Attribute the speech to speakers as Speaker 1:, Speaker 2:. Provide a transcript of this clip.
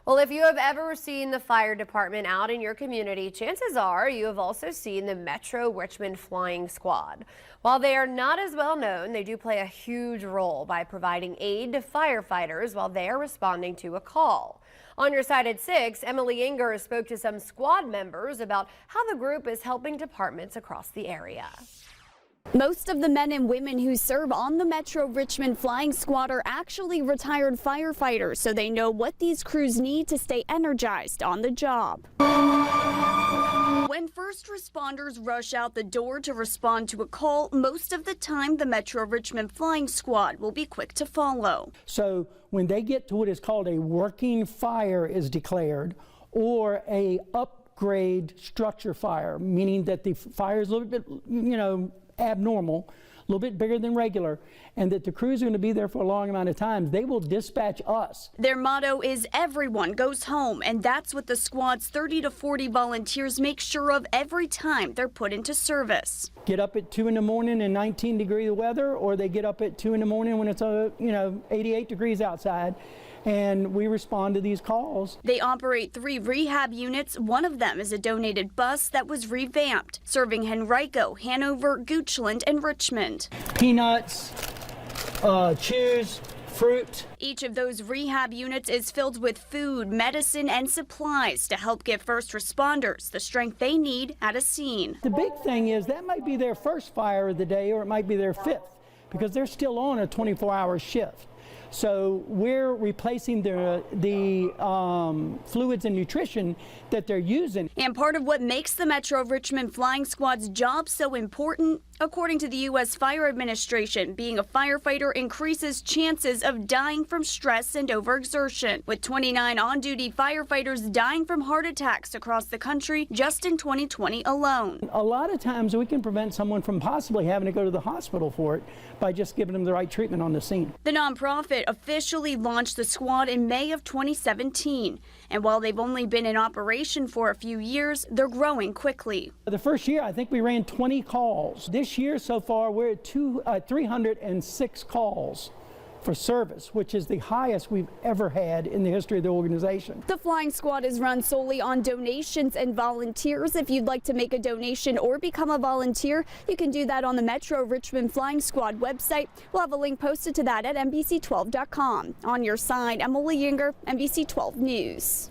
Speaker 1: Well, if you have ever seen the fire department out in your community, chances are you have also seen the Metro Richmond Flying Squad. While they are not as well known, they do play a huge role by providing aid to firefighters while they are responding to a call. On your side at 6, Emily Inger spoke to some squad members about how the group is helping departments across the area.
Speaker 2: Most of the men and women who serve on the Metro Richmond Flying Squad are actually retired firefighters, so they know what these crews need to stay energized on the job. When first responders rush out the door to respond to a call, most of the time the Metro Richmond Flying Squad will be quick to follow.
Speaker 3: So when they get to what is called a working fire is declared, or a upgrade structure fire, meaning that the fire is a little bit, abnormal, a little bit bigger than regular, and that the crews are going to be there for a long amount of time, they will dispatch us.
Speaker 2: Their motto is everyone goes home, and that's what the squad's 30 to 40 volunteers make sure of every time they're put into service.
Speaker 3: Get up at 2 in the morning in 19-degree weather, or they get up at 2 in the morning when it's 88 degrees outside, and we respond to these calls.
Speaker 2: They operate 3 rehab units. One of them is a donated bus that was revamped, serving Henrico, Hanover, Goochland, and Richmond.
Speaker 3: Peanuts, chews, fruit.
Speaker 2: Each of those rehab units is filled with food, medicine, and supplies to help give first responders the strength they need at a scene.
Speaker 3: The big thing is that might be their first fire of the day, or it might be their 5th, because they're still on a 24-hour shift. So we're replacing the fluids and nutrition that they're using.
Speaker 2: And part of what makes the Metro Richmond Flying Squad's job so important, according to the U.S. Fire Administration, being a firefighter increases chances of dying from stress and overexertion, with 29 on-duty firefighters dying from heart attacks across the country just in 2020 alone.
Speaker 3: A lot of times we can prevent someone from possibly having to go to the hospital for it by just giving them the right treatment on the scene.
Speaker 2: The nonprofit officially launched the squad in May of 2017, and while they've only been in operation for a few years, they're growing quickly.
Speaker 3: The first year, I think we ran 20 calls. This year so far, we're at 306 calls for service, which is the highest we've ever had in the history of the organization.
Speaker 2: The Flying Squad is run solely on donations and volunteers. If you'd like to make a donation or become a volunteer, you can do that on the Metro Richmond Flying Squad website. We'll have a link posted to that at NBC12.com. On your side, Emily Yinger, NBC 12 News.